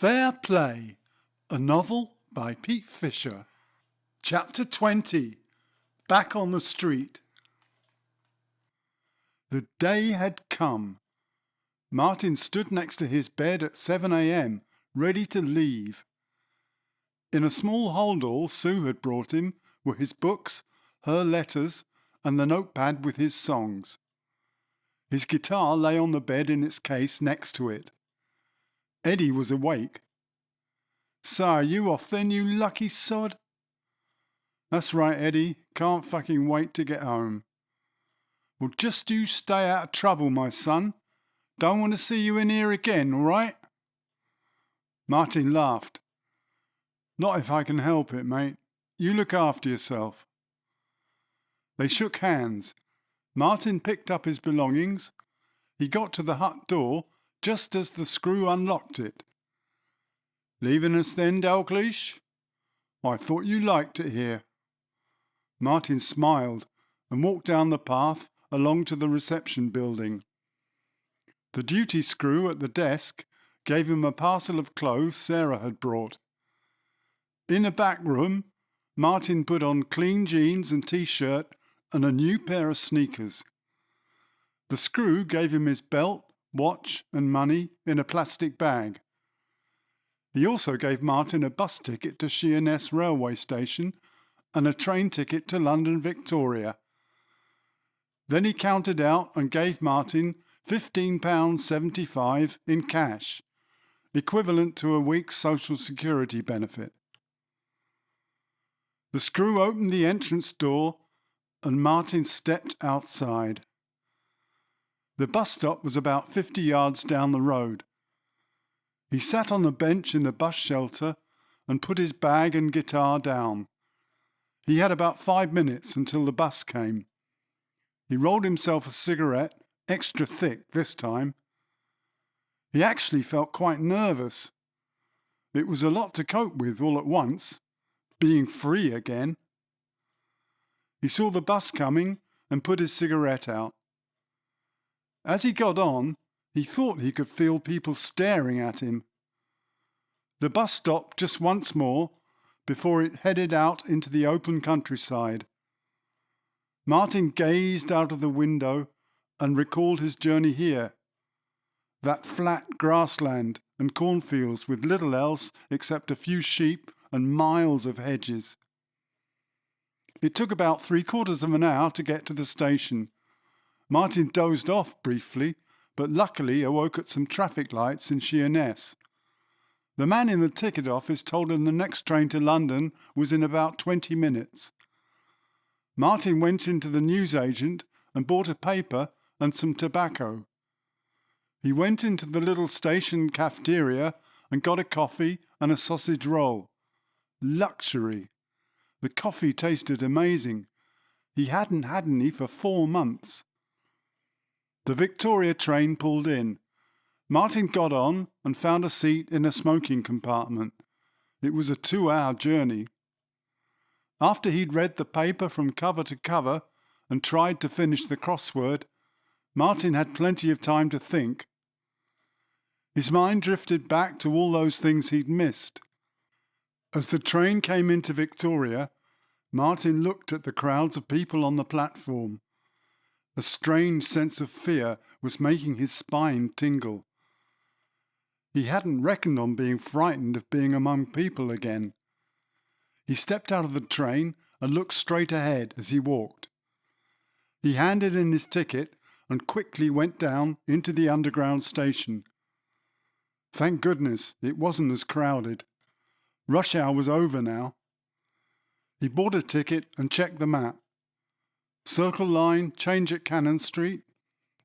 Fair Play, a novel by Pete Fisher. Chapter 20. Back on the Street. The day had come. Martin stood next to his bed at 7 a.m, ready to leave. In a small holdall Sue had brought him were his books, her letters, and the notepad with his songs. His guitar lay on the bed in its case next to it. Eddie was awake. "So are you off then, you lucky sod?" "That's right, Eddie. Can't fucking wait to get home." "Well, just you stay out of trouble, my son. Don't want to see you in here again, all right?" Martin laughed. "Not if I can help it, mate. You look after yourself." They shook hands. Martin picked up his belongings. He got to the hut door just as the screw unlocked it. "Leaving us then, Dalgleish? I thought you liked it here." Martin smiled and walked down the path along to the reception building. The duty screw at the desk gave him a parcel of clothes Sarah had brought. In a back room, Martin put on clean jeans and t-shirt and a new pair of sneakers. The screw gave him his belt, watch and money in a plastic bag. He also gave Martin a bus ticket to Sheerness railway station and a train ticket to London Victoria. Then he counted out and gave Martin £15.75 in cash, equivalent to a week's social security benefit. The screw opened the entrance door and Martin stepped outside. The bus stop was about 50 yards down the road. He sat on the bench in the bus shelter and put his bag and guitar down. He had about 5 minutes until the bus came. He rolled himself a cigarette, extra thick this time. He actually felt quite nervous. It was a lot to cope with all at once, being free again. He saw the bus coming and put his cigarette out. As he got on, he thought he could feel people staring at him. The bus stopped just once more before it headed out into the open countryside. Martin gazed out of the window and recalled his journey here. That flat grassland and cornfields with little else except a few sheep and miles of hedges. It took about 3/4 of an hour to get to the station. Martin dozed off briefly, but luckily awoke at some traffic lights in Sheerness. The man in the ticket office told him the next train to London was in about 20 minutes. Martin went into the newsagent and bought a paper and some tobacco. He went into the little station cafeteria and got a coffee and a sausage roll. Luxury. The coffee tasted amazing. He hadn't had any for 4 months. The Victoria train pulled in. Martin got on and found a seat in a smoking compartment. It was a 2-hour journey. After he'd read the paper from cover to cover and tried to finish the crossword, Martin had plenty of time to think. His mind drifted back to all those things he'd missed. As the train came into Victoria, Martin looked at the crowds of people on the platform. A strange sense of fear was making his spine tingle. He hadn't reckoned on being frightened of being among people again. He stepped out of the train and looked straight ahead as he walked. He handed in his ticket and quickly went down into the underground station. Thank goodness it wasn't as crowded. Rush hour was over now. He bought a ticket and checked the map. Circle line, change at Cannon Street.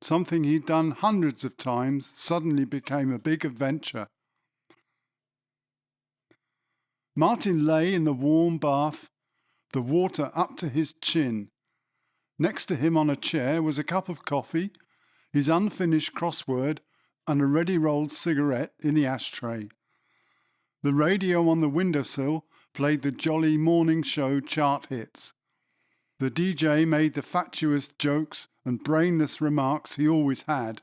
Something he'd done hundreds of times suddenly became a big adventure. Martin lay in the warm bath, the water up to his chin. Next to him on a chair was a cup of coffee, his unfinished crossword, and a ready-rolled cigarette in the ashtray. The radio on the windowsill played the jolly morning show chart hits. The DJ made the fatuous jokes and brainless remarks he always had.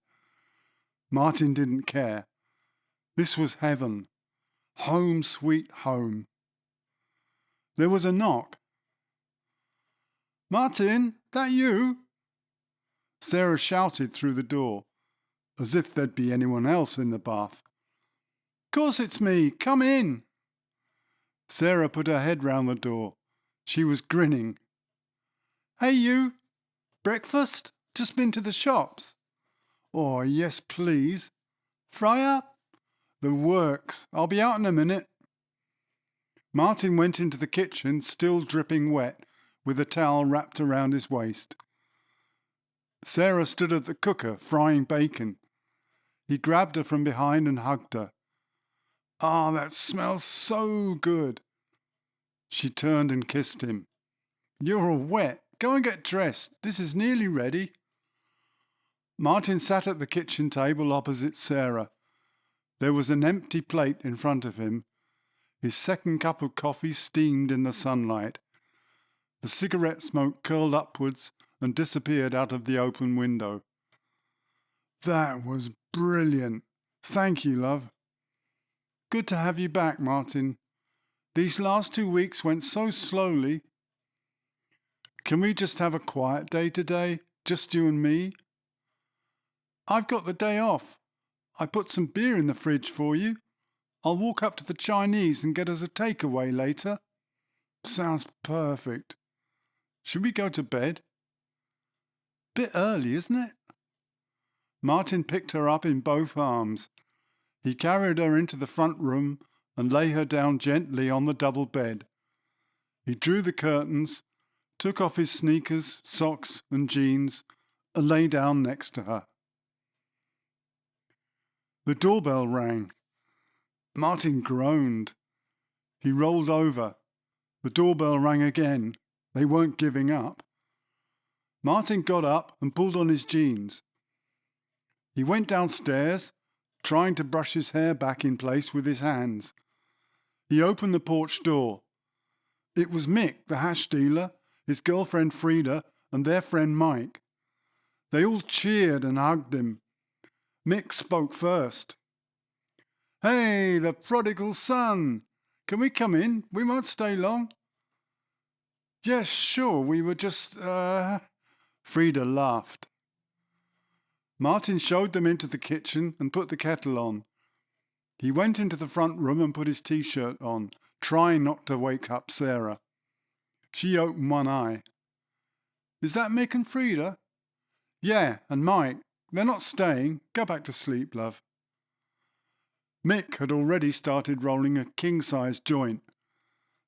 Martin didn't care. This was heaven. Home sweet home. There was a knock. "Martin, that you?" Sarah shouted through the door, as if there'd be anyone else in the bath. "Course it's me. Come in." Sarah put her head round the door. She was grinning. "Hey you, breakfast? Just been to the shops." "Oh, yes, please." "Fry up?" "The works. I'll be out in a minute." Martin went into the kitchen, still dripping wet, with a towel wrapped around his waist. Sarah stood at the cooker, frying bacon. He grabbed her from behind and hugged her. "Ah, that smells so good." She turned and kissed him. "You're all wet. Go and get dressed. This is nearly ready." Martin sat at the kitchen table opposite Sarah. There was an empty plate in front of him. His second cup of coffee steamed in the sunlight. The cigarette smoke curled upwards and disappeared out of the open window. "That was brilliant. Thank you, love." "Good to have you back, Martin. These last 2 weeks went so slowly." "Can we just have a quiet day today? Just you and me?" "I've got the day off. I put some beer in the fridge for you. I'll walk up to the Chinese and get us a takeaway later." "Sounds perfect. Should we go to bed?" "Bit early, isn't it?" Martin picked her up in both arms. He carried her into the front room and lay her down gently on the double bed. He drew the curtains, took off his sneakers, socks and jeans, and lay down next to her. The doorbell rang. Martin groaned. He rolled over. The doorbell rang again. They weren't giving up. Martin got up and pulled on his jeans. He went downstairs, trying to brush his hair back in place with his hands. He opened the porch door. It was Mick, the hash dealer, his girlfriend Frida, and their friend Mike. They all cheered and hugged him. Mick spoke first. "Hey, the prodigal son! Can we come in? We won't stay long." "Yes, sure, we were just, Frida laughed. Martin showed them into the kitchen and put the kettle on. He went into the front room and put his t-shirt on, trying not to wake up Sarah. She opened one eye. "Is that Mick and Frida?" "Yeah, and Mike. They're not staying. Go back to sleep, love." Mick had already started rolling a king-size joint.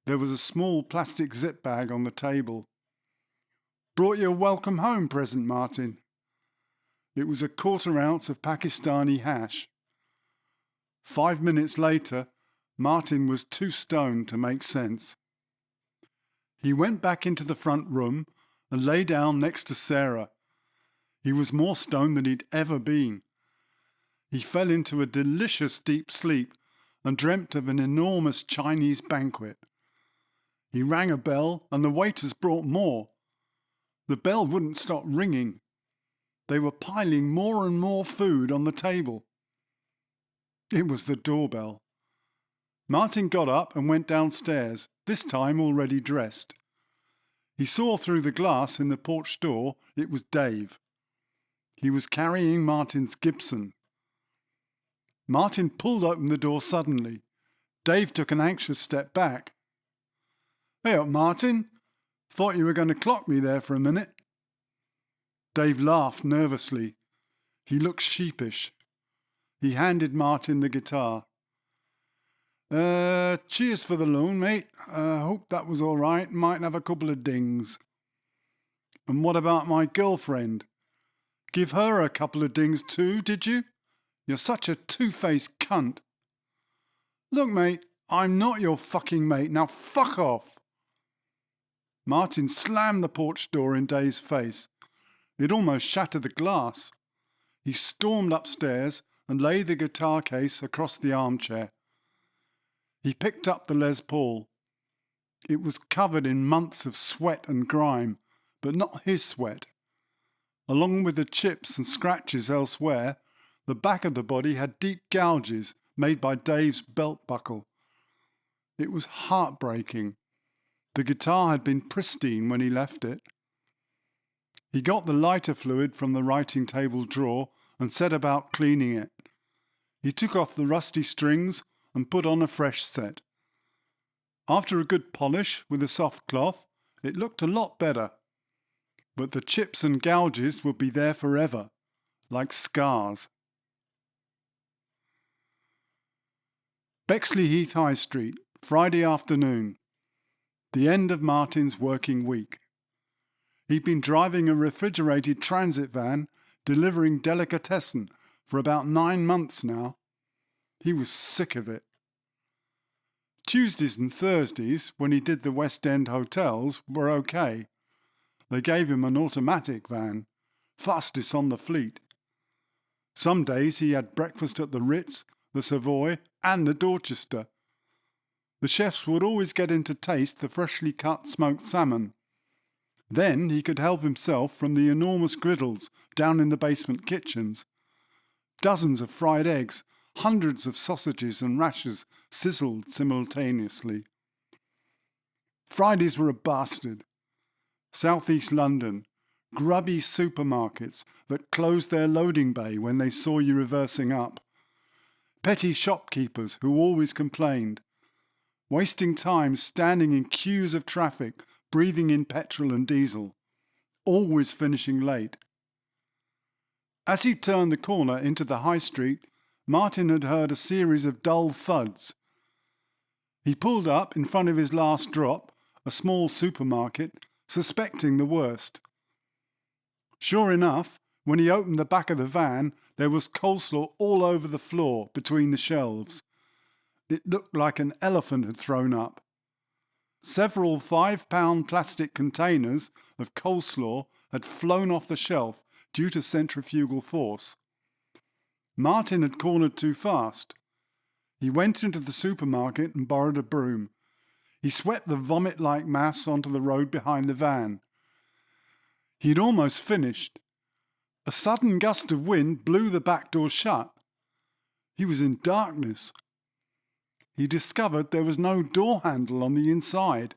There was a small plastic zip bag on the table. "Brought you a welcome home present, Martin." It was a 1/4 ounce of Pakistani hash. 5 minutes later, Martin was too stoned to make sense. He went back into the front room and lay down next to Sarah. He was more stoned than he'd ever been. He fell into a delicious deep sleep and dreamt of an enormous Chinese banquet. He rang a bell and the waiters brought more. The bell wouldn't stop ringing. They were piling more and more food on the table. It was the doorbell. Martin got up and went downstairs, this time already dressed. He saw through the glass in the porch door it was Dave. He was carrying Martin's Gibson. Martin pulled open the door suddenly. Dave took an anxious step back. "Hey up, Martin. Thought you were going to clock me there for a minute." Dave laughed nervously. He looked sheepish. He handed Martin the guitar. Cheers for the loan, mate. Hope that was all right. Might have a couple of dings." "And what about my girlfriend? Give her a couple of dings too, did you? You're such a two-faced cunt." "Look, mate, I'm not your fucking mate. Now fuck off." Martin slammed the porch door in Dave's face. It almost shattered the glass. He stormed upstairs and laid the guitar case across the armchair. He picked up the Les Paul. It was covered in months of sweat and grime, but not his sweat. Along with the chips and scratches elsewhere, the back of the body had deep gouges made by Dave's belt buckle, It was heartbreaking. The guitar had been pristine when he left it. He got the lighter fluid from the writing table drawer and set about cleaning it. He took off the rusty strings and put on a fresh set. After a good polish with a soft cloth, it looked a lot better. But the chips and gouges would be there forever, like scars. Bexley Heath High Street, Friday afternoon. The end of Martin's working week. He'd been driving a refrigerated transit van delivering delicatessen for about 9 months now. He was sick of it. Tuesdays and Thursdays, when he did the West End hotels, were okay. They gave him an automatic van, fastest on the fleet. Some days he had breakfast at the Ritz, the Savoy and the Dorchester. The chefs would always get him to taste the freshly cut smoked salmon. Then he could help himself from the enormous griddles down in the basement kitchens. Dozens of fried eggs, hundreds of sausages and rashers sizzled simultaneously. Fridays were a bastard. South East London, grubby supermarkets that closed their loading bay when they saw you reversing up. Petty shopkeepers who always complained. Wasting time standing in queues of traffic, breathing in petrol and diesel. Always finishing late. As he turned the corner into the high street, Martin had heard a series of dull thuds. He pulled up in front of his last drop, a small supermarket, suspecting the worst. Sure enough, when he opened the back of the van, there was coleslaw all over the floor between the shelves. It looked like an elephant had thrown up. Several 5-pound plastic containers of coleslaw had flown off the shelf due to centrifugal force. Martin had cornered too fast. He went into the supermarket and borrowed a broom. He swept the vomit-like mass onto the road behind the van. He'd almost finished. A sudden gust of wind blew the back door shut. He was in darkness. He discovered there was no door handle on the inside.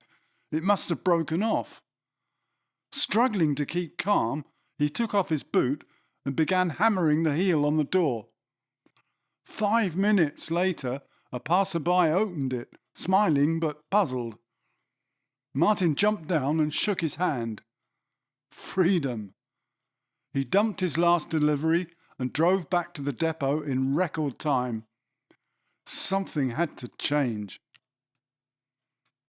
It must have broken off. Struggling to keep calm, he took off his boot and began hammering the heel on the door. 5 minutes later, a passer-by opened it, smiling but puzzled. Martin jumped down and shook his hand. Freedom. He dumped his last delivery and drove back to the depot in record time. Something had to change.